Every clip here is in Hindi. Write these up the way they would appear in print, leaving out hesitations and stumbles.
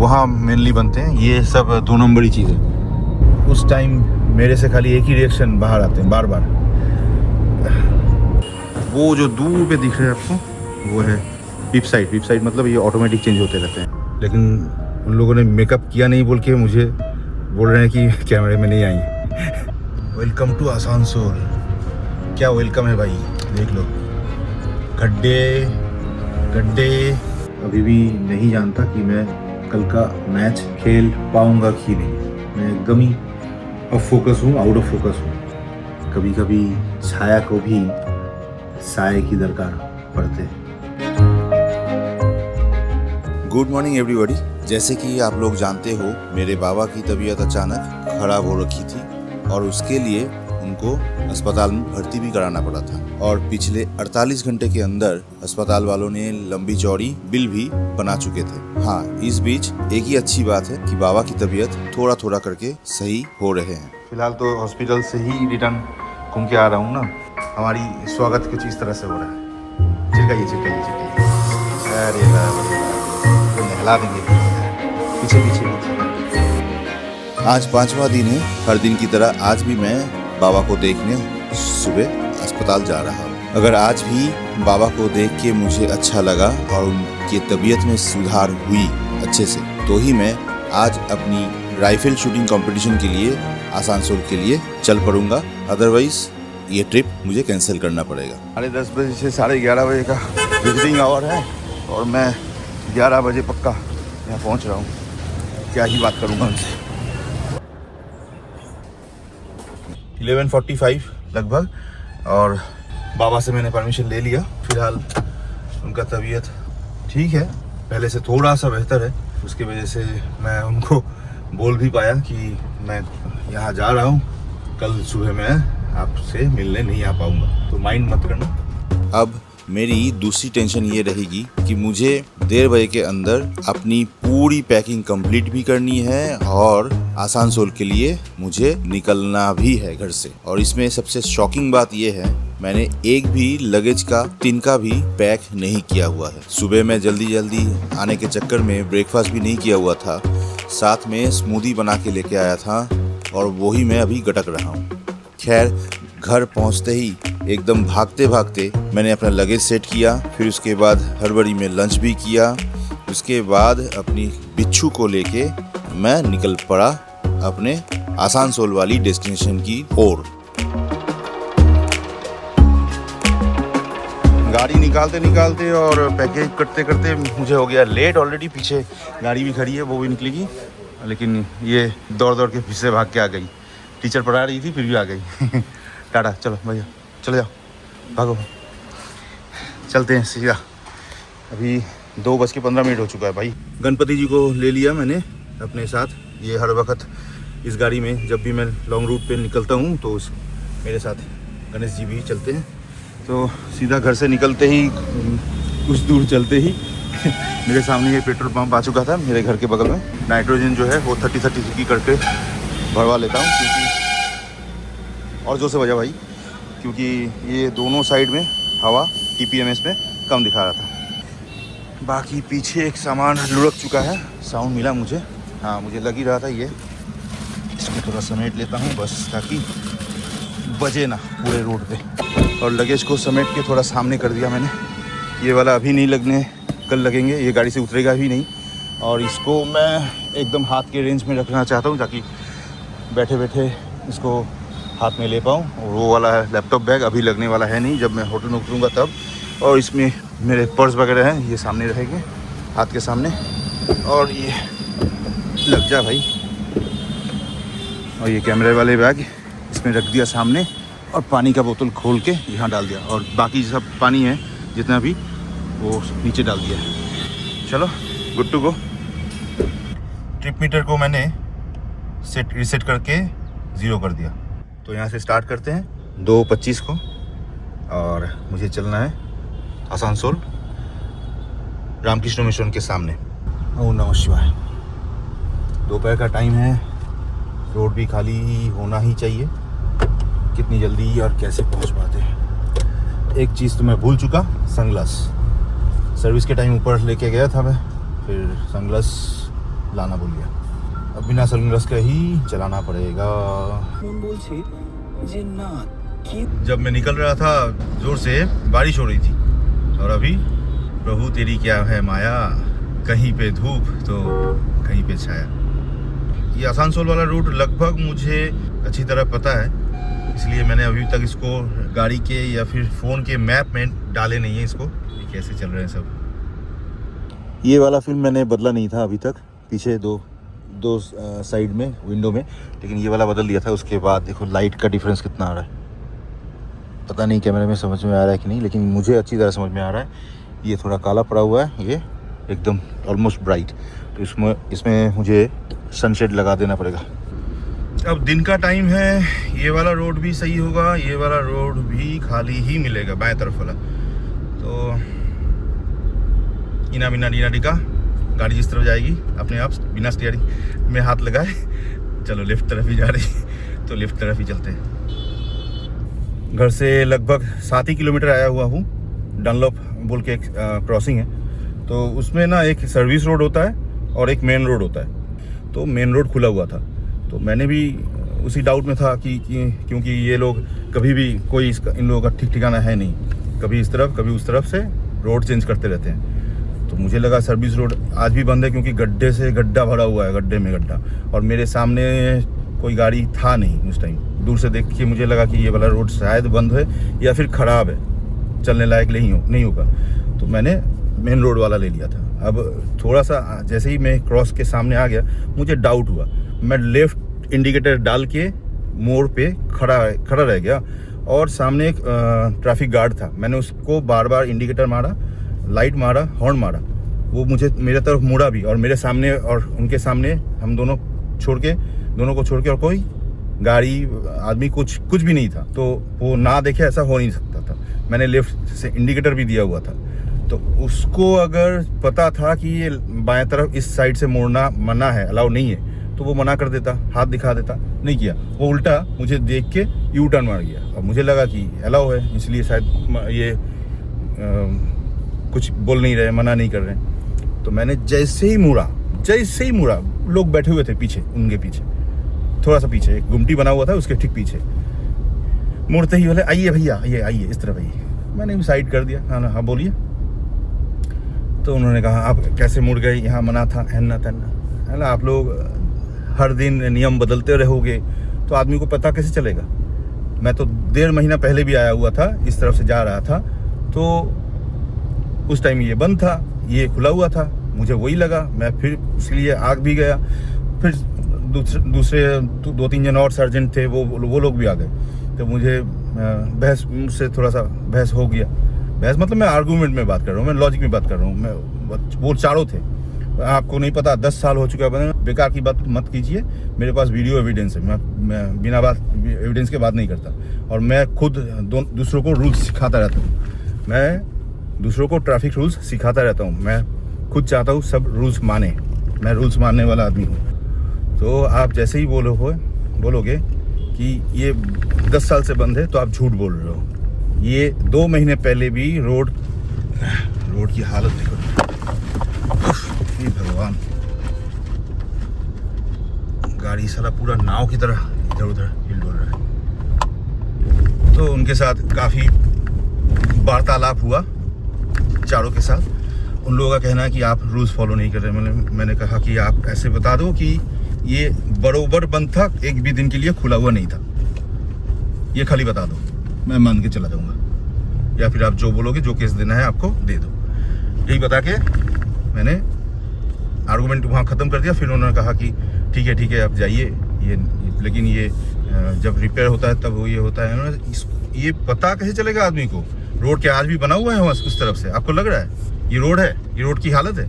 वहाँ मेनली बनते हैं। ये सब 2 नंबरी चीज़ है। उस टाइम मेरे से खाली एक ही रिएक्शन बाहर आते हैं बार बार। वो जो दूर पे दिख रहा है आपको वो है पिप साइड। पिप साइड मतलब ये ऑटोमेटिक चेंज होते रहते हैं, लेकिन उन लोगों ने मेकअप किया नहीं बोल के मुझे बोल रहे हैं कि कैमरे में नहीं आई। Welcome to Asansol. क्या वेलकम है भाई, देख लो गड्ढे गड्ढे। अभी भी नहीं जानता कि मैं कल का मैच खेल पाऊंगा कि नहीं। मैं एकदम ही ऑफ फोकस हूँ, आउट ऑफ फोकस हूँ। कभी कभी छाया को भी साए की दरकार पड़ते हैं। Good morning everybody. जैसे कि आप लोग जानते हो, मेरे बाबा की तबीयत अचानक खराब हो रखी थी और उसके लिए उनको अस्पताल में भर्ती भी कराना पड़ा था। और पिछले 48 घंटे के अंदर अस्पताल वालों ने लंबी चौड़ी बिल भी बना चुके थे। हाँ, इस बीच एक ही अच्छी बात है कि बाबा की तबीयत थोड़ा थोड़ा करके सही हो रहे हैं। फिलहाल तो हॉस्पिटल से ही रिटर्न घूम के आ रहा हूँ ना। हमारी स्वागत कुछ इस तरह से हो रहा है। चिल्काइए चिल्काइए चिल्काइए। अरे नहला देंगे पीछे पीछे। आज 5वां दिन है। हर दिन की तरह आज भी मैं बाबा को देखने सुबह अस्पताल जा रहा हूँ। अगर आज भी बाबा को देख के मुझे अच्छा लगा और उनकी तबीयत में सुधार हुई अच्छे से, तो ही मैं आज अपनी राइफल शूटिंग कंपटीशन के लिए आसानसोल के लिए चल पड़ूंगा। अदरवाइज ये ट्रिप मुझे कैंसिल करना पड़ेगा। 10:30 बजे से 11:30 बजे का विजिटिंग आवर है और मैं 11 बजे पक्का यहाँ पहुँच रहा हूँ। क्या ही बात करूँगा उनसे। 11:45 लगभग, और बाबा से मैंने परमिशन ले लिया। फिलहाल उनका तबीयत ठीक है, पहले से थोड़ा सा बेहतर है। उसकी वजह से मैं उनको बोल भी पाया कि मैं यहाँ जा रहा हूँ, कल सुबह मैं आपसे मिलने नहीं आ पाऊँगा, तो माइंड मत करना। अब मेरी दूसरी टेंशन ये रहेगी कि मुझे 1:30 बजे के अंदर अपनी पूरी पैकिंग कंप्लीट भी करनी है और आसानसोल के लिए मुझे निकलना भी है घर से। और इसमें सबसे शॉकिंग बात ये है, मैंने एक भी लगेज का तिनका भी पैक नहीं किया हुआ है। सुबह में जल्दी आने के चक्कर में ब्रेकफास्ट भी नहीं किया हुआ था, साथ में स्मूदी बना के लेके आया था और वही मैं अभी गटक रहा हूँ। खैर, घर पहुँचते ही एकदम भागते भागते मैंने अपना लगेज सेट किया, फिर उसके बाद हड़बड़ी में लंच भी किया। उसके बाद अपनी बिच्छू को लेके मैं निकल पड़ा अपने आसानसोल वाली डेस्टिनेशन की ओर। गाड़ी निकालते और पैकेज करते करते मुझे हो गया लेट ऑलरेडी। पीछे गाड़ी भी खड़ी है, वो भी निकलेगी, लेकिन ये दौड़ के फिर से भाग के आ गई। टीचर पढ़ा रही थी फिर भी आ गई। टाटा, चलो भैया चले जाओ, भागो चलते हैं सीधा। अभी 2:15 हो चुका है भाई। गणपति जी को ले लिया मैंने अपने साथ। ये हर वक्त इस गाड़ी में जब भी मैं लॉन्ग रूट पे निकलता हूँ तो मेरे साथ गणेश जी भी चलते हैं। तो सीधा घर से निकलते ही कुछ दूर चलते ही मेरे सामने ये पेट्रोल पंप आ चुका था मेरे घर के बगल में। नाइट्रोजन जो है वो 30 की करके भरवा लेता हूँ, क्योंकि और जोर से बजा भाई, क्योंकि ये दोनों साइड में हवा TPMS में कम दिखा रहा था। बाकी पीछे एक सामान लुढ़क चुका है, साउंड मिला मुझे। हाँ, मुझे लग ही रहा था ये। इसको थोड़ा समेट लेता हूँ बस, ताकि बजे ना पूरे रोड पे। और लगेज को समेट के थोड़ा सामने कर दिया मैंने। ये वाला अभी नहीं लगने, कल लगेंगे, ये गाड़ी से उतरेगा भी नहीं। और इसको मैं एकदम हाथ के रेंज में रखना चाहता हूँ, ताकि बैठे बैठे इसको हाथ में ले पाऊँ। और वो वाला है लैपटॉप बैग, अभी लगने वाला है नहीं, जब मैं होटल में उतरूँगा तब। और इसमें मेरे पर्स वगैरह हैं, ये सामने रहेंगे हाथ के सामने। और ये लग जा भाई। और ये कैमरे वाले बैग इसमें रख दिया सामने, और पानी का बोतल खोल के यहाँ डाल दिया, और बाकी सब पानी है जितना भी वो नीचे डाल दिया है। चलो good to go. Trip meter को मैंने रीसेट करके 0 कर दिया। तो यहाँ से स्टार्ट करते हैं 2:25 को, और मुझे चलना है आसानसोल रामकृष्ण मिशन के सामने। ओम नमः शिवाय। दोपहर का टाइम है, रोड भी खाली होना ही चाहिए। कितनी जल्दी और कैसे पहुँच पाते हैं। एक चीज़ तो मैं भूल चुका, सनग्लास। सर्विस के टाइम ऊपर लेके गया था मैं, फिर सनग्लास लाना भूल गया। अब बिना सनग्लास का ही चलाना पड़ेगा। जब मैं निकल रहा था जोर से बारिश हो रही थी, और अभी प्रभु तेरी क्या है माया, कहीं पे धूप तो कहीं पे छाया। ये आसनसोल वाला रूट लगभग मुझे अच्छी तरह पता है, इसलिए मैंने अभी तक इसको गाड़ी के या फिर फ़ोन के मैप में डाले नहीं है इसको, ये कैसे चल रहे हैं सब। ये वाला फिल्म मैंने बदला नहीं था अभी तक, पीछे दो साइड में विंडो में, लेकिन ये वाला बदल दिया था। उसके बाद देखो लाइट का डिफरेंस कितना आ रहा है, पता नहीं कैमरे में समझ में आ रहा है कि नहीं, लेकिन मुझे अच्छी तरह समझ में आ रहा है। ये थोड़ा काला पड़ा हुआ है, ये एकदम ऑलमोस्ट ब्राइट, तो इसमें मुझे सनशेड लगा देना पड़ेगा। अब दिन का टाइम है, ये वाला रोड भी सही होगा, ये वाला रोड भी खाली ही मिलेगा, बाएं तरफ वाला। तो इना बिना डीना डिका गाड़ी जिस तरफ जाएगी अपने आप बिना स्टीयरिंग में हाथ लगाए, चलो लेफ्ट तरफ ही जा रही तो लेफ्ट तरफ ही चलते हैं। घर से लगभग 7 ही किलोमीटर आया हुआ हूँ। डनलॉप बोल के एक क्रॉसिंग है, तो उसमें ना एक सर्विस रोड होता है और एक मेन रोड होता है। तो मेन रोड खुला हुआ था, तो मैंने भी उसी डाउट में था कि क्योंकि ये लोग कभी भी कोई इन लोगों का ठीक ठिकाना है नहीं, कभी इस तरफ कभी उस तरफ से रोड चेंज करते रहते हैं। तो मुझे लगा सर्विस रोड आज भी बंद है, क्योंकि गड्ढे से गड्ढा भरा हुआ है, गड्ढे में गड्ढा, और मेरे सामने कोई गाड़ी था नहीं उस टाइम। दूर से देख के मुझे लगा कि ये वाला रोड शायद बंद है या फिर ख़राब है, चलने लायक नहीं होगा, तो मैंने मेन रोड वाला ले लिया था। अब थोड़ा सा जैसे ही मैं क्रॉस के सामने आ गया, मुझे डाउट हुआ, मैं लेफ़्ट इंडिकेटर डाल के मोड़ पे खड़ा रह गया, और सामने एक ट्रैफिक गार्ड था। मैंने उसको बार बार इंडिकेटर मारा, लाइट मारा, हॉर्न मारा, वो मुझे मेरे तरफ मुड़ा भी, और मेरे सामने और उनके सामने हम दोनों को छोड़ के और कोई गाड़ी आदमी कुछ भी नहीं था। तो वो ना देखे ऐसा हो नहीं सकता था। मैंने लेफ्ट से इंडिकेटर भी दिया हुआ था, तो उसको अगर पता था कि ये बाएं तरफ इस साइड से मोड़ना मना है, अलाउ नहीं है, तो वो मना कर देता, हाथ दिखा देता। नहीं किया, वो उल्टा मुझे देख के यू टर्न मार गया, और मुझे लगा कि अलाउ है, इसलिए शायद ये कुछ बोल नहीं रहे, मना नहीं कर रहे। तो मैंने जैसे ही मुड़ा, लोग बैठे हुए थे पीछे, उनके पीछे थोड़ा सा पीछे एक गुमटी बना हुआ था, उसके ठीक पीछे। मुड़ते ही बोले आइए भैया, आइए इस तरफ आइए। मैंने भी साइड कर दिया, हाँ बोलिए। तो उन्होंने कहा आप कैसे मुड़ गए, यहाँ मना था, हैना तैना है ना, आप लोग हर दिन नियम बदलते रहोगे तो आदमी को पता कैसे चलेगा। मैं तो 1.5 महीना पहले भी आया हुआ था, इस तरफ से जा रहा था, तो उस टाइम ये बंद था, ये खुला हुआ था, मुझे वही लगा, मैं फिर इसलिए आग भी गया। फिर दूसरे 2-3 जन और सर्जेंट थे, वो लोग भी आ गए, तो मुझे मुझसे थोड़ा सा बहस हो गया। बहस मतलब मैं आर्गूमेंट में बात कर रहा हूँ, मैं लॉजिक में बात कर रहा हूँ। वो चारों थे, आपको नहीं पता 10 साल हो चुका है, बेकार की बात मत कीजिए, मेरे पास वीडियो एविडेंस है, मैं बिना बात एविडेंस के बात नहीं करता। और मैं खुद दूसरों को रूल्स सिखाता रहता हूँ, मैं दूसरों को ट्रैफिक रूल्स सिखाता रहता हूँ। मैं खुद चाहता हूँ सब रूल्स माने, मैं रूल्स मानने वाला आदमी हूँ। तो आप जैसे ही बोलोगे कि ये 10 साल से बंद है, तो आप झूठ बोल रहे हो। ये 2 महीने पहले भी रोड की हालत देखो, हे भगवान, गाड़ी साला पूरा नाव की तरह इधर उधर हिल डोल रहा है। तो उनके साथ काफ़ी वार्तालाप हुआ चारों के साथ। उन लोगों का कहना है कि आप रूल्स फॉलो नहीं कर रहे। मैंने कहा कि आप ऐसे बता दो कि ये बरोबर बंद था, एक भी दिन के लिए खुला हुआ नहीं था, ये खाली बता दो, मैं मान के चला जाऊंगा, या फिर आप जो बोलोगे, जो केस देना है आपको दे दो। यही बता के मैंने आर्गूमेंट वहाँ ख़त्म कर दिया। फिर उन्होंने कहा कि ठीक है आप जाइए, लेकिन ये जब रिपेयर होता है तब वो ये होता है। ये पता कैसे चलेगा आदमी को? रोड क्या आज भी बना हुआ है उस तरफ से? आपको लग रहा है ये रोड है? ये रोड की हालत है?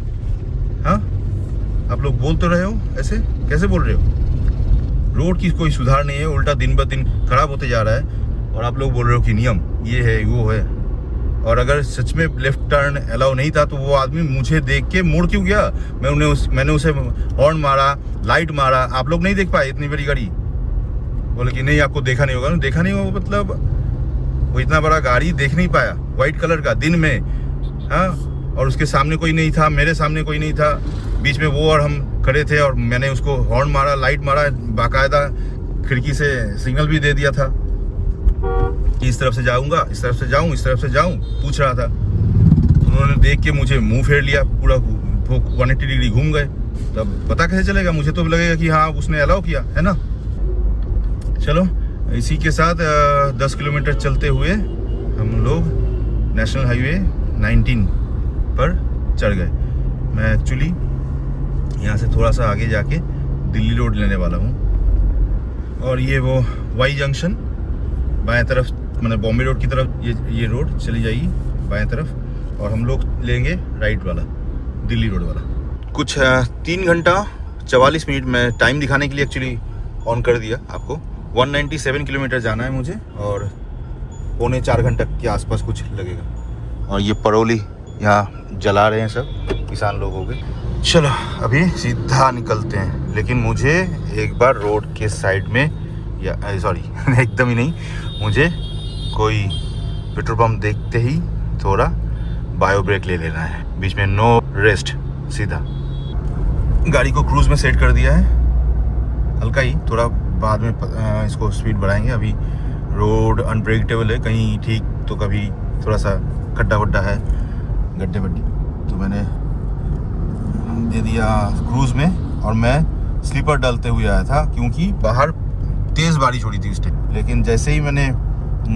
हाँ, आप लोग बोल तो रहे हो, ऐसे कैसे बोल रहे हो? रोड की कोई सुधार नहीं है, उल्टा दिन ब दिन खराब होते जा रहा है, और आप लोग बोल रहे हो कि नियम ये है वो है। और अगर सच में लेफ्ट टर्न अलाउ नहीं था तो वो आदमी मुझे देख के मुड़ क्यों गया? मैंने उसे हॉर्न मारा, लाइट मारा, आप लोग नहीं देख पाए इतनी बड़ी गाड़ी? बोले कि नहीं आपको देखा नहीं होगा। देखा नहीं होगा मतलब वो इतना बड़ा गाड़ी देख नहीं पाया, व्हाइट कलर का, दिन में, हाँ, और उसके सामने कोई नहीं था, मेरे सामने कोई नहीं था, बीच में वो और हम खड़े थे और मैंने उसको हॉर्न मारा, लाइट मारा, बाकायदा खिड़की से सिग्नल भी दे दिया था कि इस तरफ से जाऊंगा, इस तरफ से जाऊं, इस तरफ से जाऊं, पूछ रहा था। उन्होंने देख के मुझे मुंह फेर लिया, पूरा 180 डिग्री घूम गए। तब पता कैसे चलेगा? मुझे तो लगेगा कि हाँ उसने अलाउ किया है ना। चलो इसी के साथ 10 किलोमीटर चलते हुए हम लोग नेशनल हाईवे 19 पर चढ़ गए। मैं एक्चुअली यहाँ से थोड़ा सा आगे जाके दिल्ली रोड लेने वाला हूँ और ये वो वाई जंक्शन बाएं तरफ, मतलब बॉम्बे रोड की तरफ ये रोड चली जाएगी बाएं तरफ और हम लोग लेंगे राइट वाला दिल्ली रोड वाला। कुछ 3 घंटा 44 मिनट में टाइम दिखाने के लिए एक्चुअली ऑन कर दिया आपको। 197 किलोमीटर जाना है मुझे और 3.25 घंटे के आसपास कुछ लगेगा। और ये परोली यहाँ जला रहे हैं सब किसान लोगों के। चलो अभी सीधा निकलते हैं, लेकिन मुझे एक बार रोड के साइड में या सॉरी एकदम ही नहीं, मुझे कोई पेट्रोल पंप देखते ही थोड़ा बायो ब्रेक ले लेना है। बीच में नो रेस्ट, सीधा गाड़ी को क्रूज में सेट कर दिया है। हल्का ही, थोड़ा बाद में इसको स्पीड बढ़ाएंगे। अभी रोड अनप्रेडिक्टेबल है, कहीं ठीक तो कभी थोड़ा सा खड्डा वड्डा है, गड्ढे वड्ढे, तो मैंने दे दिया क्रूज में। और मैं स्लीपर डालते हुए आया था क्योंकि बाहर तेज़ बारिश हो रही थी उस टाइम। लेकिन जैसे ही मैंने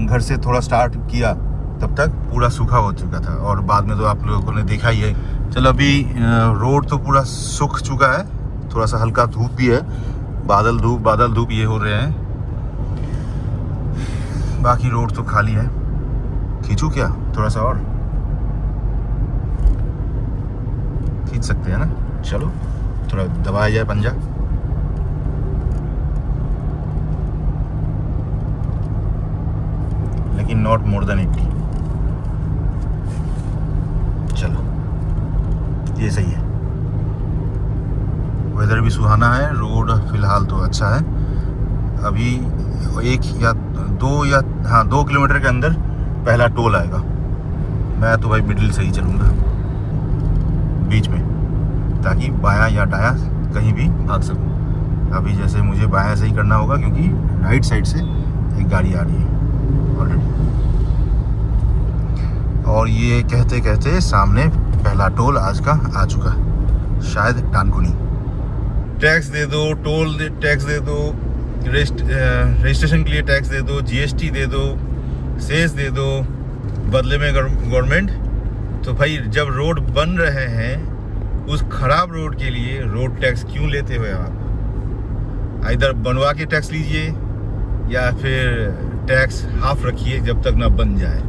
घर से थोड़ा स्टार्ट किया तब तक पूरा सूखा हो चुका था और बाद में तो आप लोगों ने देखा ही है। चलो अभी रोड तो पूरा सूख चुका है, थोड़ा सा हल्का धूप भी है, बादल धूप ये हो रहे हैं, बाकी रोड तो खाली है। खींचूं क्या थोड़ा सा और? खींच सकते हैं ना, चलो थोड़ा दबाया जाए पंजा। लेकिन नॉट मोर देन 80। चलो ये सही है, वेदर भी सुहाना है, रोड फिलहाल तो अच्छा है। अभी 2 किलोमीटर के अंदर पहला टोल आएगा। मैं तो भाई मिडिल से ही चलूँगा, बीच में, ताकि बायां या दायां कहीं भी भाग सकूं। अभी जैसे मुझे बायां से ही करना होगा क्योंकि राइट साइड से एक गाड़ी आ रही है ऑलरेडी। और ये कहते कहते सामने पहला टोल आज का आ चुका, शायद डानकुनी। टैक्स दे दो, टोल टैक्स दे दो, रजिस्ट्रेशन के लिए टैक्स दे दो, जीएसटी दे दो, सेस दे दो, बदले में गवर्नमेंट। तो भाई जब रोड बन रहे हैं उस खराब रोड के लिए रोड टैक्स क्यों लेते हुए आप? इधर बनवा के टैक्स लीजिए या फिर टैक्स हाफ रखिए जब तक ना बन जाए।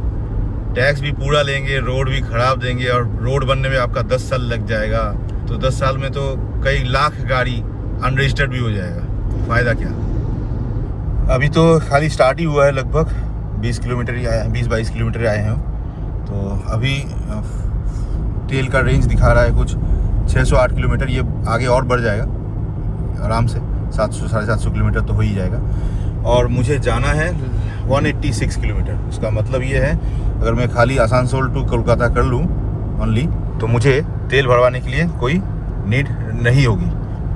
टैक्स भी पूरा लेंगे, रोड भी खराब देंगे और रोड बनने में आपका 10 साल लग जाएगा। तो 10 साल में तो कई लाख गाड़ी अनरजिस्टर्ड भी हो जाएगा, फ़ायदा क्या? अभी तो खाली स्टार्ट ही हुआ है, लगभग 20 किलोमीटर ही आया है, 20-22 किलोमीटर आए हैं। तो अभी तेल का रेंज दिखा रहा है कुछ 608 किलोमीटर। ये आगे और बढ़ जाएगा आराम से, 700-750 किलोमीटर तो हो ही जाएगा। और मुझे जाना है 186 किलोमीटर। उसका मतलब ये है अगर मैं खाली आसनसोल टू कोलकाता कर लूँ ओनली, तो मुझे तेल भरवाने के लिए कोई नीड नहीं होगी।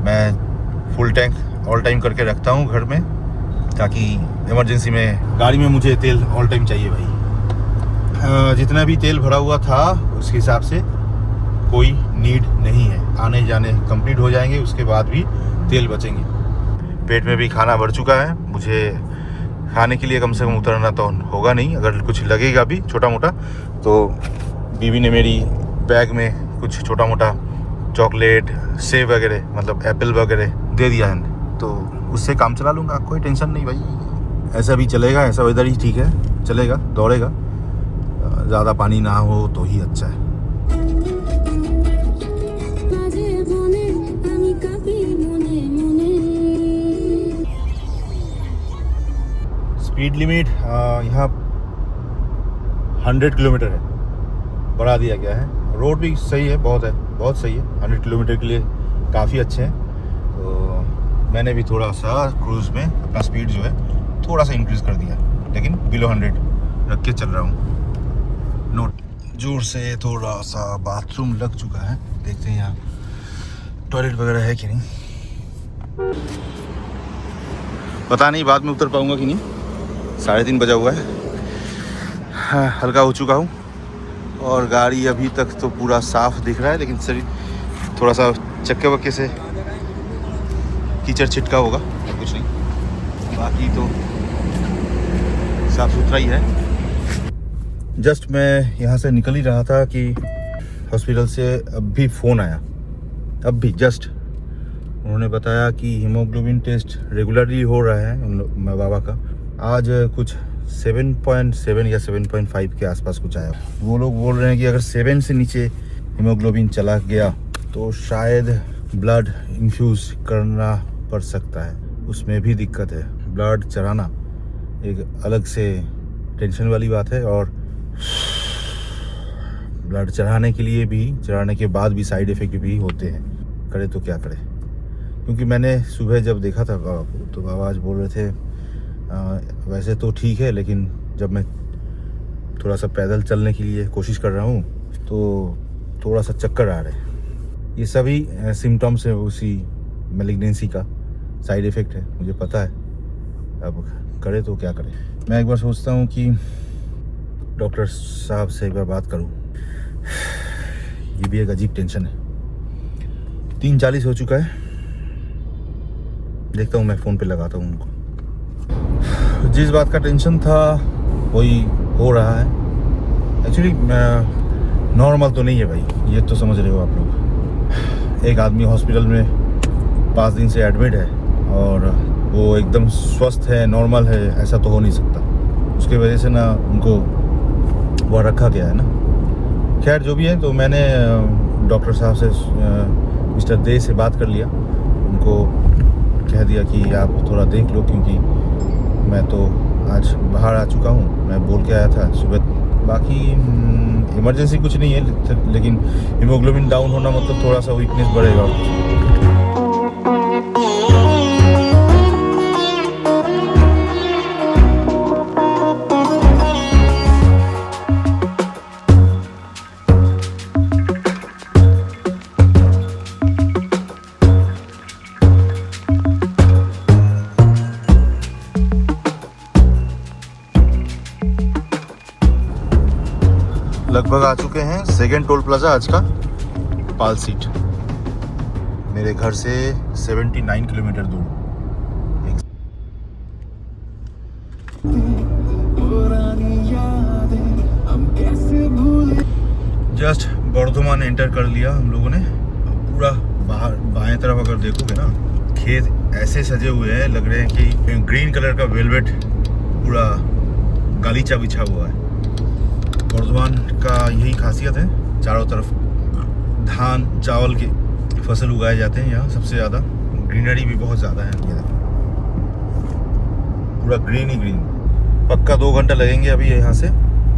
मैं फुल टैंक ऑल टाइम करके रखता हूँ घर में, ताकि इमरजेंसी में गाड़ी में मुझे तेल ऑल टाइम चाहिए भाई। जितना भी तेल भरा हुआ था उस हिसाब से कोई नीड नहीं है। आने जाने कंप्लीट हो जाएंगे, उसके बाद भी तेल बचेंगे। पेट में भी खाना भर चुका है, मुझे खाने के लिए कम से कम उतरना तो होगा नहीं। अगर कुछ लगेगा भी छोटा मोटा तो बीवी ने मेरी बैग में कुछ छोटा मोटा चॉकलेट, सेब वगैरह, मतलब एप्पल वगैरह दे दिया है, तो उससे काम चला लूँगा, कोई टेंशन नहीं भाई। ऐसा भी चलेगा, ऐसा वेदर ही ठीक है, चलेगा, दौड़ेगा। ज़्यादा पानी ना हो तो ही अच्छा है। स्पीड लिमिट यहाँ 100 किलोमीटर है, बढ़ा दिया गया है। रोड भी सही है, बहुत सही है। 100 किलोमीटर के लिए काफ़ी अच्छे हैं। तो मैंने भी थोड़ा सा क्रूज़ में अपना स्पीड जो है थोड़ा सा इंक्रीज़ कर दिया, लेकिन बिलो 100 रख के चल रहा हूँ। नोट जोर से थोड़ा सा बाथरूम लग चुका है, देखते हैं यहाँ टॉयलेट वगैरह है कि नहीं पता नहीं, बाद में उतर पाऊँगा कि नहीं। 3:30 बजा हुआ है। हाँ, हल्का हो चुका हूँ और गाड़ी अभी तक तो पूरा साफ़ दिख रहा है, लेकिन शरीर थोड़ा सा चक्के वक्के से कीचड़ छिटका होगा, कुछ नहीं, बाकी तो साफ़ सुथरा ही है। जस्ट मैं यहाँ से निकल ही रहा था कि हॉस्पिटल से अभी फ़ोन आया, अभी जस्ट। उन्होंने बताया कि हीमोग्लोबिन टेस्ट रेगुलरली हो रहा है उन मेरे बाबा का। आज कुछ 7.7 या 7.5 के आसपास कुछ आया। वो लोग बोल रहे हैं कि अगर 7 से नीचे हीमोग्लोबिन चला गया तो शायद ब्लड इन्फ्यूज़ करना पड़ सकता है, उसमें भी दिक्कत है। ब्लड चढ़ाना एक अलग से टेंशन वाली बात है, और ब्लड चढ़ाने के लिए भी, चढ़ाने के बाद भी साइड इफ़ेक्ट भी होते हैं। करे तो क्या करे, क्योंकि मैंने सुबह जब देखा था बाबा को तो बाबा आज बोल रहे थे वैसे तो ठीक है, लेकिन जब मैं थोड़ा सा पैदल चलने के लिए कोशिश कर रहा हूँ तो थोड़ा सा चक्कर आ रहे हैं। ये सभी सिम्टम्स है उसी मैलिग्नेंसी का, साइड इफ़ेक्ट है, मुझे पता है। अब करे तो क्या करे। मैं एक बार सोचता हूँ कि डॉक्टर साहब से एक बार बात करूँ। ये भी एक अजीब टेंशन है। 3:40 हो चुका है, देखता हूँ मैं फ़ोन पे लगाता हूँ उनको। जिस बात का टेंशन था वही हो रहा है। एक्चुअली नॉर्मल तो नहीं है भाई, ये तो समझ रहे हो आप लोग। एक आदमी हॉस्पिटल में 5 दिन से एडमिट है और वो एकदम स्वस्थ है, नॉर्मल है, ऐसा तो हो नहीं सकता। उसके वजह से ना उनको वह रखा गया है ना। खैर जो भी है, तो मैंने डॉक्टर साहब से, मिस्टर दे से बात कर लिया। उनको कह दिया कि आप थोड़ा देख लो, क्योंकि मैं तो आज बाहर आ चुका हूँ, मैं बोल के आया था सुबह। बाकी इमरजेंसी कुछ नहीं है, लेकिन हीमोग्लोबिन डाउन होना मतलब थोड़ा सा वीकनेस बढ़ेगा। लगभग आ चुके हैं सेकेंड टोल प्लाजा आज का, पाल सीट। मेरे घर से 79 किलोमीटर दूर। जस्ट बर्धमान एंटर कर लिया हम लोगों ने। पूरा बाहर बाएं तरफ अगर देखोगे ना, खेत ऐसे सजे हुए हैं, लग रहे हैं कि ग्रीन कलर का वेलवेट पूरा गालीचा बिछा हुआ है। बर्धमान का यही खासियत है, चारों तरफ धान चावल के फसल उगाए जाते हैं यहाँ सबसे ज़्यादा। ग्रीनरी भी बहुत ज़्यादा है, ये पूरा ग्रीन ही ग्रीन। पक्का 2 घंटा लगेंगे अभी यहाँ से।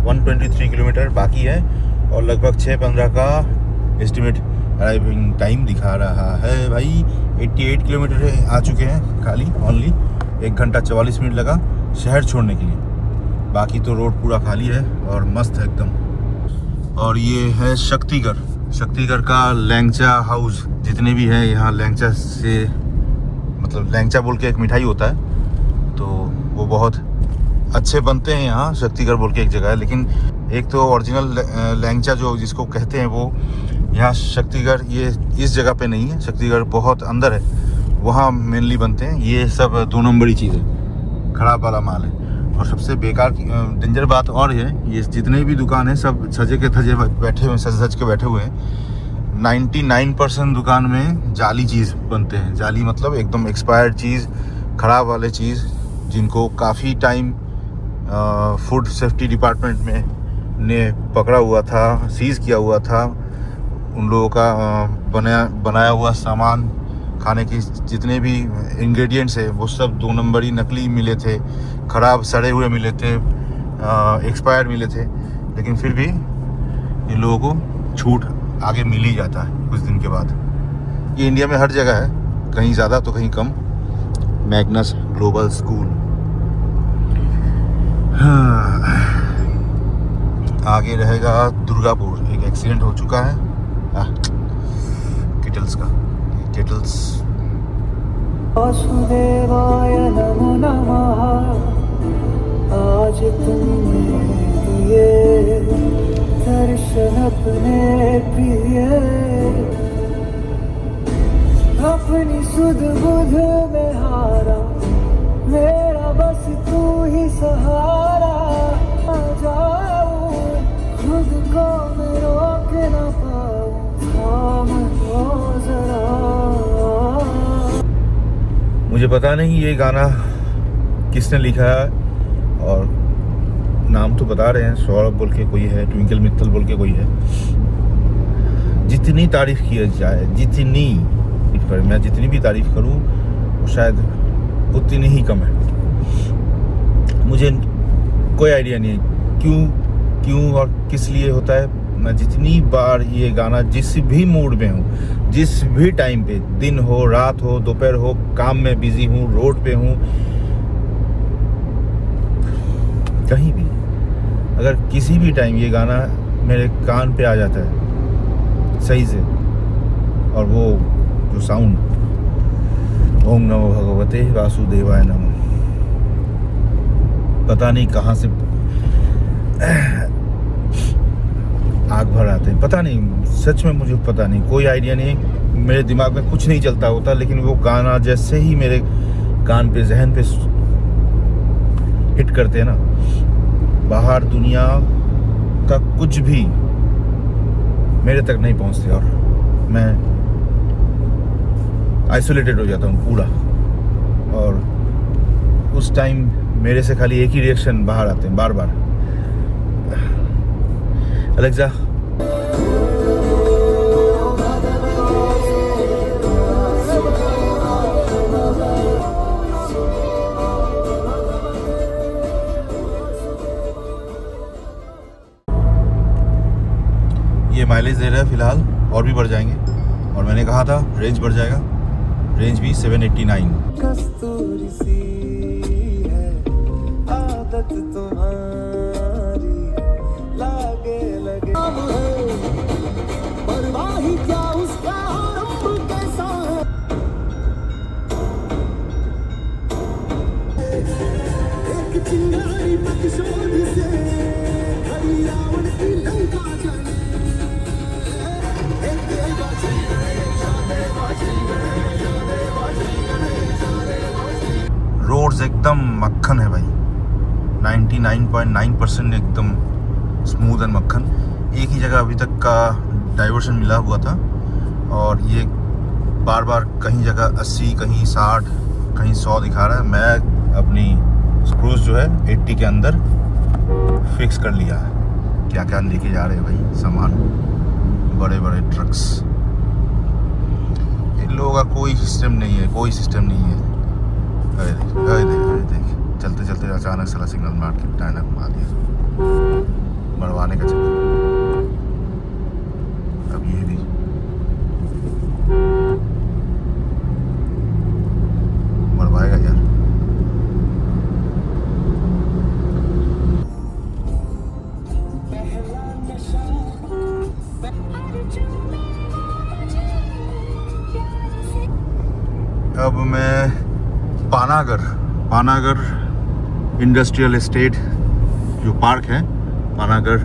123 किलोमीटर बाकी है और लगभग 6:15 का एस्टिमेट अराइविंग टाइम दिखा रहा है भाई। 88 किलोमीटर आ चुके हैं खाली, ओनली 1 घंटा 44 मिनट लगा शहर छोड़ने के लिए। बाकी तो रोड पूरा खाली है और मस्त है एकदम। और ये है शक्तिगढ़ का लैंगचा हाउस। जितने भी हैं यहाँ लैंगचा से, मतलब लैंगचा बोल के एक मिठाई होता है, तो वो बहुत अच्छे बनते हैं यहाँ। शक्तिगढ़ बोल के एक जगह है, लेकिन एक तो ओरिजिनल लैंगचा जो जिसको कहते हैं वो यहाँ शक्तिगढ़, ये इस जगह पे नहीं है। शक्तिगढ़ बहुत अंदर है, वहाँ मेनली बनते हैं। ये सब 2 नंबरी चीज़ है, ख़राब वाला माल है। और सबसे बेकार डेंजर बात और है, ये जितने भी दुकान हैं सब सजे के थजे बैठे हुए, सज के बैठे हुए हैं। 99% दुकान में जाली चीज़ बनते हैं। जाली मतलब एकदम एक्सपायर्ड चीज़, ख़राब वाले चीज़, जिनको काफ़ी टाइम फूड सेफ्टी डिपार्टमेंट में ने पकड़ा हुआ था, सीज़ किया हुआ था। उन लोगों का बनाया हुआ सामान, खाने की जितने भी इंग्रेडिएंट्स है वो सब 2 नंबरी नकली मिले थे, ख़राब सड़े हुए मिले थे, एक्सपायर्ड मिले थे। लेकिन फिर भी इन लोगों को छूट आगे मिल ही जाता है कुछ दिन के बाद। ये इंडिया में हर जगह है, कहीं ज़्यादा तो कहीं कम। Magnus global school. आगे रहेगा दुर्गापुर। एक एक्सीडेंट हो चुका है किटल्स का, केटल्स। वासुदेवाय नमो नमः। आज तुमने दिए दर्शन अपने प्रिय, अपनी सुध बुध में हारा, मेरा बस तू ही सहारा। आ जाऊं खुद को मैं रोक न पाऊं, थाम लो जरा। मुझे पता नहीं ये गाना किसने लिखा है, और नाम तो बता रहे हैं, सौरभ बोल के कोई है, ट्विंकल मित्तल बोल के कोई है। जितनी तारीफ की जाए, जितनी मैं जितनी भी तारीफ करूं वो शायद उतनी ही कम है। मुझे कोई आइडिया नहीं है क्यों और किस लिए होता है। मैं जितनी बार ये गाना जिस भी मूड में हूँ, जिस भी टाइम पे, दिन हो, रात हो, दोपहर हो, काम में बिजी हूँ, रोड पे हूँ, कहीं भी अगर किसी भी टाइम ये गाना मेरे कान पे आ जाता है सही से, और वो जो साउंड, ओम नमो भगवते वासुदेवाय नमः, पता नहीं कहाँ से आग भर आते हैं। पता नहीं, सच में मुझे पता नहीं, कोई आइडिया नहीं, मेरे दिमाग में कुछ नहीं चलता होता, लेकिन वो गाना जैसे ही मेरे कान पे, जहन पे हिट करते हैं ना, बाहर दुनिया का कुछ भी मेरे तक नहीं पहुंचते और मैं आइसोलेटेड हो जाता हूँ पूरा। और उस टाइम मेरे से खाली एक ही रिएक्शन बाहर आते हैं बार बार, अलेक्सा ये माइलेज दे रहा है फिलहाल, और भी बढ़ जाएंगे, और मैंने कहा था रेंज बढ़ जाएगा, रेंज भी 789। कस्तूरी सी है आदत तुम्हारी, लागे लगे परवाही क्या उसका रंग कैसा है। एक चिंगारी प्रतिशोध से खड़ी रावण की लंका जले। रोड्स एकदम मक्खन है भाई, 99.9% एकदम स्मूथ एंड मक्खन। एक ही जगह अभी तक का डाइवर्शन मिला हुआ था, और ये बार बार कहीं जगह 80, कहीं 60, कहीं 100 दिखा रहा है। मैं अपनी स्क्रूज जो है 80 के अंदर फिक्स कर लिया है। क्या क्या लेके जा रहे हैं भाई सामान, बड़े बड़े ट्रक्स। इन लोगों का कोई सिस्टम नहीं है, कोई सिस्टम नहीं है। अरे देख, अरे देख, अरे देख, चलते चलते अचानक साला सिग्नल मार के टाइना घुमा दिया, मरवाने का चक्कर। अब ये भी मरवाएगा यार। अब मैं पानागर इंडस्ट्रियल एस्टेट जो पार्क है, पानागर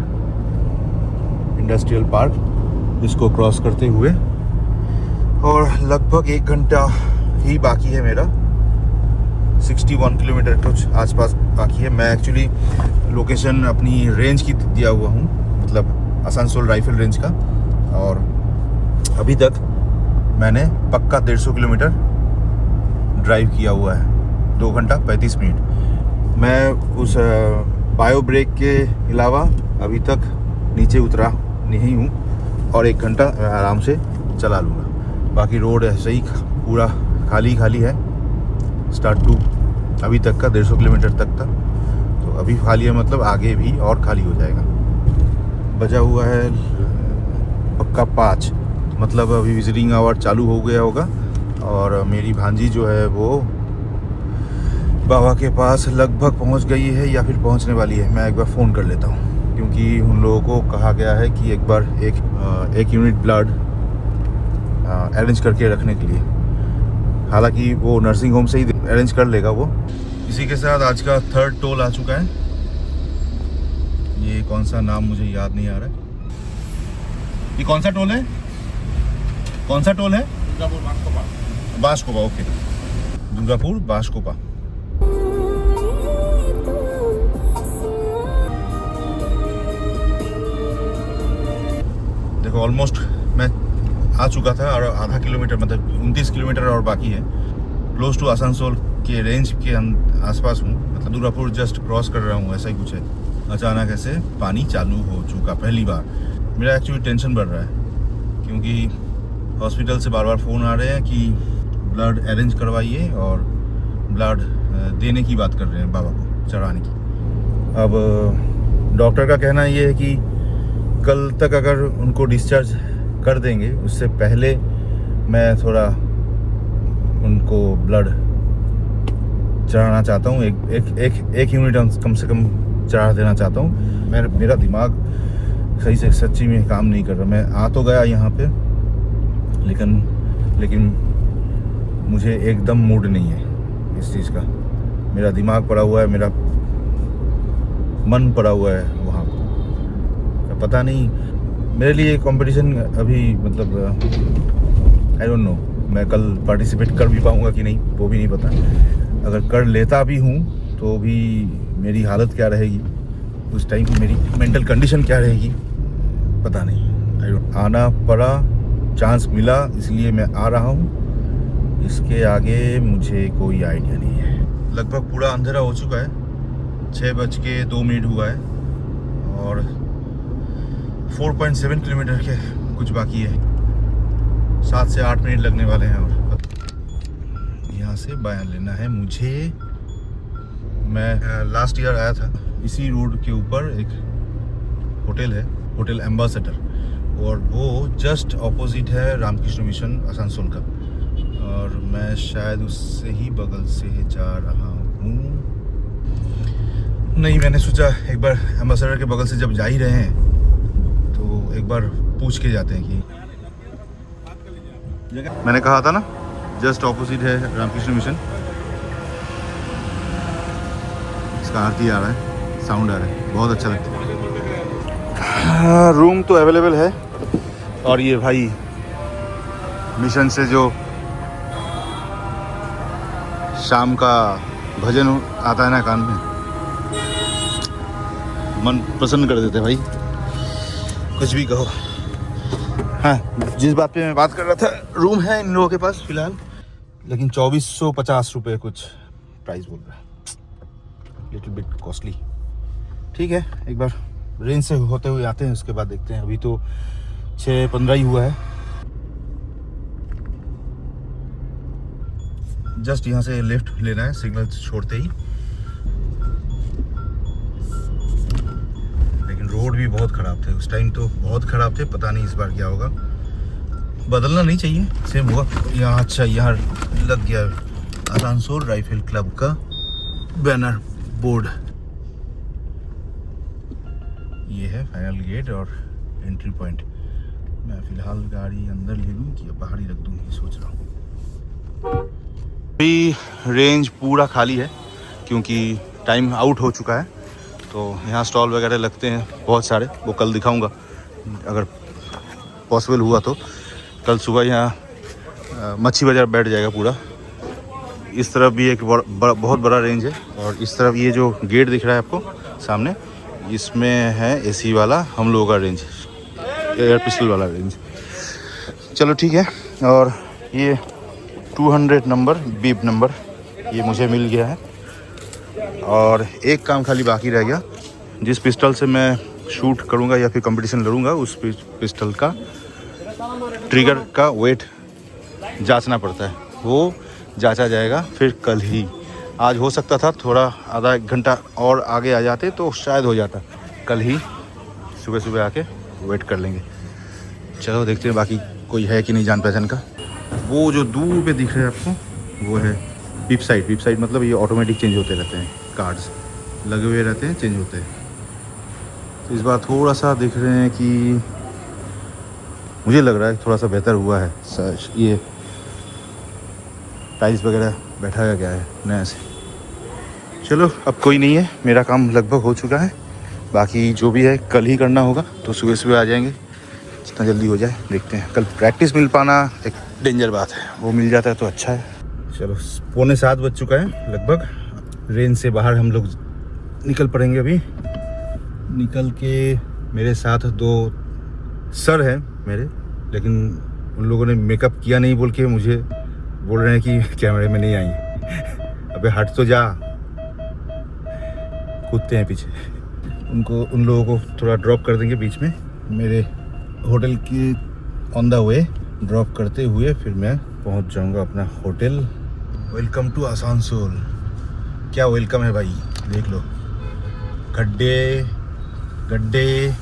इंडस्ट्रियल पार्क, इसको क्रॉस करते हुए, और लगभग 1 घंटा ही बाकी है मेरा। 61 किलोमीटर कुछ आसपास बाकी है। मैं एक्चुअली लोकेशन अपनी रेंज की दिया हुआ हूँ, मतलब आसनसोल राइफल रेंज का, और अभी तक मैंने पक्का 150 किलोमीटर ड्राइव किया हुआ है, 2 घंटा 35 मिनट। मैं उस बायो ब्रेक के अलावा अभी तक नीचे उतरा नहीं हूँ, और 1 घंटा आराम से चला लूँगा। बाकी रोड ऐसे ही पूरा खाली खाली है, स्टार्ट टू अभी तक का 150 किलोमीटर तक था। तो अभी खाली है, मतलब आगे भी और खाली हो जाएगा। बजा हुआ है पक्का 5, मतलब अभी विजिटिंग आवर चालू हो गया होगा। और मेरी भांजी जो है वो बाबा के पास लगभग पहुंच गई है या फिर पहुंचने वाली है। मैं एक बार फ़ोन कर लेता हूं, क्योंकि उन लोगों को कहा गया है कि एक बार एक यूनिट ब्लड अरेंज करके रखने के लिए। हालांकि वो नर्सिंग होम से ही अरेंज कर लेगा वो। इसी के साथ आज का 3rd टोल आ चुका है। ये कौन सा नाम मुझे याद नहीं आ रहा है। ये कौन सा टोल है? कौन सा टोल है? बांसकोपा। ओके, दुर्गापुर बांसकोपा। देखो ऑलमोस्ट मैं आ चुका था और आधा किलोमीटर मतलब 29 किलोमीटर और बाकी है। क्लोज टू आसनसोल के रेंज के आसपास हूँ, मतलब दुर्गापुर जस्ट क्रॉस कर रहा हूँ, ऐसा ही कुछ है। अचानक ऐसे पानी चालू हो चुका पहली बार। मेरा एक्चुअली टेंशन बढ़ रहा है क्योंकि हॉस्पिटल से बार बार फ़ोन आ रहे हैं कि ब्लड अरेंज करवाइए और ब्लड देने की बात कर रहे हैं, बाबा को चढ़ाने की। अब डॉक्टर का कहना ये है कि कल तक अगर उनको डिस्चार्ज कर देंगे, उससे पहले मैं थोड़ा उनको ब्लड चढ़ाना चाहता हूँ। एक यूनिट कम से कम चढ़ा देना चाहता हूँ। मेरा दिमाग सही से सच्ची में काम नहीं कर रहा। मैं आ तो गया यहाँ पे, लेकिन मुझे एकदम मूड नहीं है इस चीज़ का। मेरा दिमाग पड़ा हुआ है, मेरा मन पड़ा हुआ है वहाँ। पता नहीं मेरे लिए कंपटीशन अभी मतलब आई डोंट नो, मैं कल पार्टिसिपेट कर भी पाऊँगा कि नहीं वो भी नहीं पता। अगर कर लेता भी हूँ तो भी मेरी हालत क्या रहेगी उस टाइम, मेरी मेंटल कंडीशन क्या रहेगी पता नहीं। आना पड़ा, चांस मिला, इसलिए मैं आ रहा हूँ। इसके आगे मुझे कोई आइडिया नहीं है। लगभग पूरा अंधेरा हो चुका है, 6:02 हुआ है और 4.7 किलोमीटर के कुछ बाकी है। 7 से 8 मिनट लगने वाले हैं और यहाँ से बायां लेना है मुझे। मैं लास्ट ईयर आया था, इसी रोड के ऊपर एक होटल है, होटल एम्बेसडर, और वो जस्ट ऑपोजिट है रामकृष्ण मिशन आसनसोल का, और मैं शायद उससे ही बगल से जा रहा हूँ। नहीं, मैंने सोचा एक बार एम्बेसडर के बगल से जब जा ही रहे हैं तो एक बार पूछ के जाते हैं कि मैंने कहा था ना जस्ट ऑपोजिट है रामकृष्ण मिशन। इसका आरती आ रहा है, साउंड आ रहा है, बहुत अच्छा लगता है। रूम तो अवेलेबल है और ये भाई मिशन से जो शाम का भजन आता है ना कान में, मन प्रसन्न कर देते भाई, कुछ भी कहो। हाँ, जिस बात पे मैं बात कर रहा था, रूम है इन लोगों के पास फिलहाल, लेकिन 2450 रुपये कुछ प्राइस बोल रहा है, लिटिल बिट कॉस्टली। ठीक है, एक बार रेंज से होते हुए आते हैं, उसके बाद देखते हैं। अभी तो 6:15 ही हुआ है। जस्ट यहाँ से लेफ्ट लेना है सिग्नल छोड़ते ही, लेकिन रोड भी बहुत ख़राब थे उस टाइम, तो बहुत ख़राब थे। पता नहीं इस बार क्या होगा, बदलना नहीं चाहिए, सेम हुआ यहाँ। अच्छा, यहाँ लग गया आसनसोल राइफल क्लब का बैनर बोर्ड। ये है फाइनल गेट और एंट्री पॉइंट। मैं फ़िलहाल गाड़ी अंदर ले लूँ कि बाहर ही रख दूँ, ये सोच रहा हूँ। अभी रेंज पूरा खाली है क्योंकि टाइम आउट हो चुका है, तो यहाँ स्टॉल वगैरह लगते हैं बहुत सारे, वो कल दिखाऊंगा अगर पॉसिबल हुआ तो। कल सुबह यहाँ मच्छी बाज़ार बैठ जाएगा पूरा। इस तरफ भी एक बहुत बड़ा रेंज है, और इस तरफ ये जो गेट दिख रहा है आपको सामने, इसमें है एसी वाला हम लोगों का रेंज, एयर पिस्टल वाला रेंज। चलो ठीक है, और ये 200 नंबर बीप नंबर ये मुझे मिल गया है, और एक काम खाली बाकी रह गया। जिस पिस्टल से मैं शूट करूंगा या फिर कंपटीशन लड़ूंगा, उस पिस्टल का ट्रिगर का वेट जांचना पड़ता है, वो जांचा जाएगा फिर कल ही। आज हो सकता था थोड़ा आधा एक घंटा और आगे आ जाते तो शायद हो जाता, कल ही सुबह सुबह आके वेट कर लेंगे। चलो देखते हैं बाकी कोई है कि नहीं जान पहचान का। वो जो दूर पे दिख रहा है आपको, वो है पिप साइड। पिप साइड मतलब ये ऑटोमेटिक चेंज होते रहते हैं, कार्ड्स लगे हुए रहते हैं, चेंज होते हैं। तो इस बार थोड़ा सा दिख रहे हैं कि मुझे लग रहा है थोड़ा सा बेहतर हुआ है सर। ये टाइल्स वगैरह बैठाया गया है नया से। चलो अब कोई नहीं है, मेरा काम लगभग हो चुका है। बाकी जो भी है कल ही करना होगा, तो सुबह सुबह आ जाएंगे जितना जल्दी हो जाए। देखते हैं, कल प्रैक्टिस मिल पाना एक डेंजर बात है, वो मिल जाता है तो अच्छा है। चलो 6:45 बज चुका है लगभग। रेंज से बाहर हम लोग निकल पड़ेंगे अभी। निकल के मेरे साथ 2 सर हैं मेरे, लेकिन उन लोगों ने मेकअप किया नहीं बोल के मुझे बोल रहे हैं कि कैमरे में नहीं आई। अबे हट तो जा, कूदते हैं पीछे। उन लोगों को थोड़ा ड्रॉप कर देंगे बीच में, मेरे होटल के ऑन द वे ड्रॉप करते हुए फिर मैं पहुंच जाऊंगा अपना होटल। Welcome to Asansol. क्या वेलकम है भाई, देख लो, गड्ढे गड्ढे,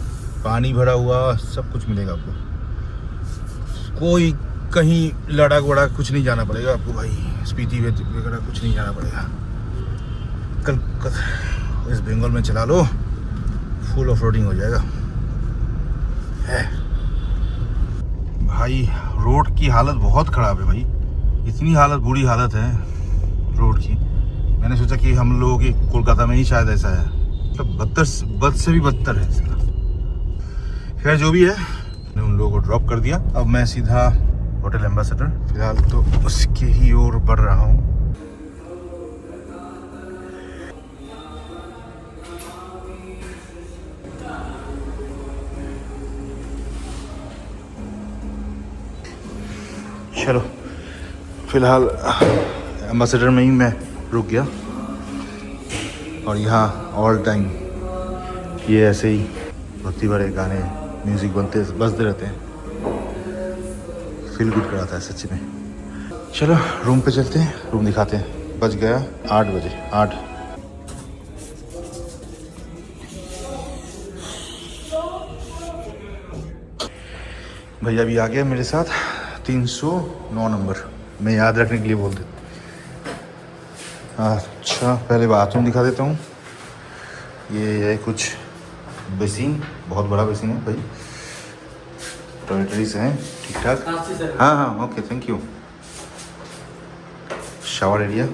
पानी भरा हुआ, सब कुछ मिलेगा आपको। कोई कहीं लड़ाक वड़ाक कुछ नहीं जाना पड़ेगा आपको भाई, स्पीति वगैरह कुछ नहीं जाना पड़ेगा। कल वेस्ट बंगाल में चला लो, फुल ऑफ रोडिंग हो जाएगा। है भाई, रोड की हालत बहुत ख़राब है भाई, इतनी हालत बुरी हालत है रोड की। मैंने सोचा कि हम लोगों की कोलकाता में ही शायद ऐसा है, मतलब बद से भी बदतर है इसका। खैर जो भी है, मैंने उन लोगों को ड्रॉप कर दिया। अब मैं सीधा होटल एम्बेसडर, फिलहाल तो उसके ही ओर बढ़ रहा हूँ। चलो फिलहाल एम्बेसडर में ही मैं रुक गया, और यहाँ ऑल टाइम ये ऐसे ही भक्ति भरे गाने, म्यूज़िक बजते रहते हैं। फील गुड कराता है सच्ची में। चलो रूम पे चलते हैं, रूम दिखाते हैं। बज गया 8 बजे। 8 भैया भी आ गया मेरे साथ। 309 नंबर मैं याद रखने के लिए बोल देता। अच्छा पहले बाथरूम दिखा देता हूँ। ये है कुछ बेसिन, बहुत बड़ा बेसिन है भाई। टॉयलेटरीज हैं ठीक ठाक। हाँ हाँ okay thank you. Shower area,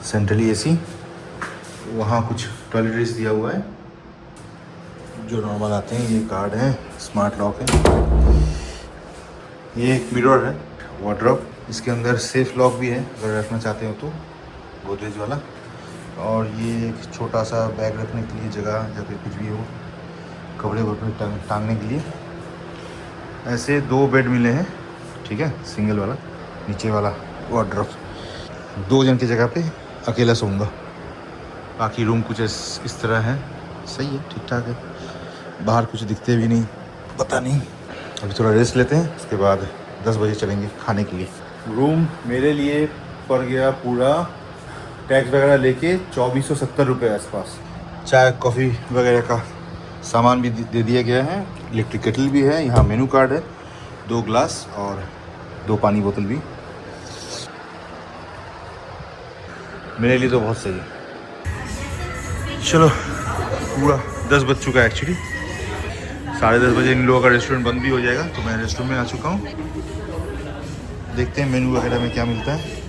centrally AC, वहाँ कुछ टॉयलेटरीज दिया हुआ है जो नॉर्मल आते हैं। ये कार्ड है, स्मार्ट लॉक है। ये एक मिरर है, वार्डरोब, इसके अंदर सेफ लॉक भी है अगर रखना चाहते हो तो, गोदरेज वाला। और ये एक छोटा सा बैग रखने के लिए जगह, जब कुछ भी हो, कपड़े वपड़े टांगने के लिए। ऐसे 2 बेड मिले हैं, ठीक है, सिंगल वाला, नीचे वाला वार्डरोब। 2 जन की जगह पे अकेला सोऊंगा। बाकी रूम कुछ इस तरह है, सही है, ठीक ठाक है। बाहर कुछ दिखते भी नहीं, पता नहीं। अभी थोड़ा रेस्ट लेते हैं, उसके बाद 10 बजे चलेंगे खाने के लिए। रूम मेरे लिए पड़ गया पूरा टैक्स वगैरह लेके 2470 रुपये आसपास। चाय कॉफ़ी वगैरह का सामान भी दे दिया गया है। इलेक्ट्रिक केटल भी है, यहाँ मेनू कार्ड है, 2 ग्लास और 2 पानी बोतल भी। मेरे लिए तो बहुत सही है। चलो पूरा 10 बज चुका है एक्चुअली। 10:30 बजे इन लोगों का रेस्टोरेंट बंद भी हो जाएगा, तो मैं रेस्टोरेंट में आ चुका हूँ। देखते हैं मेनू वगैरह में क्या मिलता है।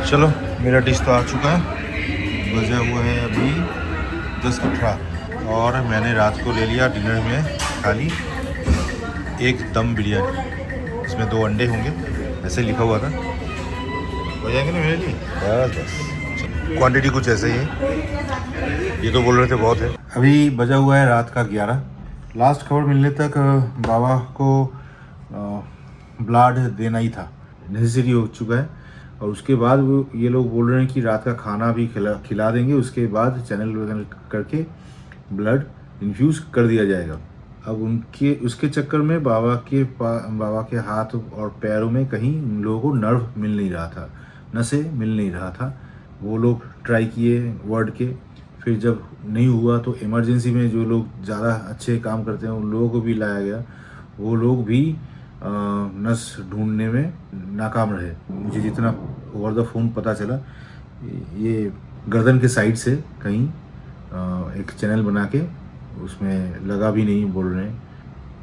चलो मेरा डिश तो आ चुका है। बजा हुआ है अभी 10:18 और मैंने रात को ले लिया डिनर में खाली एक दम बिरयानी। इसमें 2 अंडे होंगे, ऐसे लिखा हुआ था। हो जाएंगे ना मेरे लिए, बस क्वांटिटी कुछ ऐसे ही है। ये तो बोल रहे थे बहुत है। अभी बजा हुआ है रात का 11। लास्ट खबर मिलने तक बाबा को ब्लड देना ही था, नेसेसरी हो चुका है। और उसके बाद वो ये लोग बोल रहे हैं कि रात का खाना भी खिला देंगे, उसके बाद चैनल करके ब्लड इन्फ्यूज़ कर दिया जाएगा। अब उसके चक्कर में बाबा के हाथ और पैरों में कहीं लोगों को नर्व मिल नहीं रहा था, नसें मिल नहीं रहा था। वो लोग ट्राई किए वर्ड के, फिर जब नहीं हुआ तो इमरजेंसी में जो लोग ज़्यादा अच्छे काम करते हैं उन लोगों को भी लाया गया। वो लोग भी नस ढूंढने में नाकाम रहे। मुझे जितना ओवर द फोन पता चला, ये गर्दन के साइड से कहीं एक चैनल बना के उसमें लगा भी नहीं बोल रहे हैं।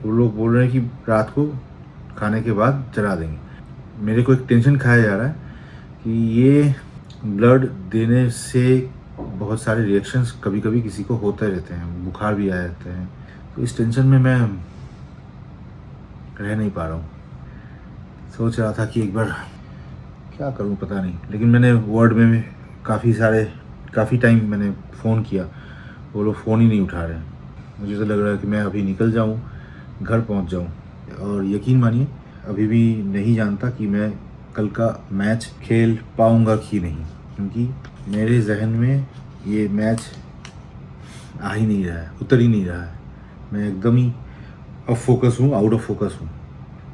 वो लोग बोल रहे हैं कि रात को खाने के बाद जला देंगे। मेरे को एक टेंशन खाया जा रहा है कि ये ब्लड देने से बहुत सारे रिएक्शंस कभी कभी किसी को होते रहते हैं, बुखार भी आ जाते हैं। तो इस टेंशन में मैं रह नहीं पा रहा हूँ। सोच रहा था कि एक बार क्या करूँ पता नहीं, लेकिन मैंने वार्ड में काफ़ी टाइम मैंने फ़ोन किया, वो लोग फ़ोन ही नहीं उठा रहे हैं। मुझे तो लग रहा है कि मैं अभी निकल जाऊँ, घर पहुँच जाऊँ। और यकीन मानिए अभी भी नहीं जानता कि मैं कल का मैच खेल पाऊँगा कि नहीं, क्योंकि मेरे जहन में ये मैच आ ही नहीं रहा है, उतर ही नहीं रहा है। मैं एकदम ही ऑफ फोकस हूँ, आउट ऑफ फोकस हूँ।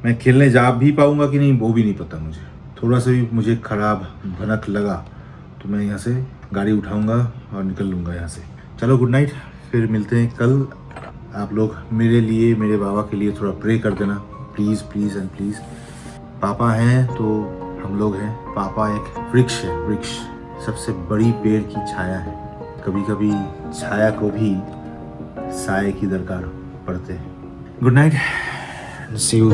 मैं खेलने जा भी पाऊँगा कि नहीं वो भी नहीं पता मुझे। थोड़ा सा भी मुझे ख़राब भनक लगा तो मैं यहाँ से गाड़ी उठाऊँगा और निकल लूँगा यहाँ से। चलो गुड नाइट, फिर मिलते हैं कल। आप लोग मेरे लिए, मेरे बाबा के लिए थोड़ा प्रे कर देना प्लीज़ प्लीज़ एंड प्लीज़। पापा हैं तो हम लोग हैं। पापा एक वृक्ष है, वृक्ष सबसे बड़ी पेड़ की छाया है। कभी कभी छाया को भी साए की दरकार पड़ते हैं। Good night, C you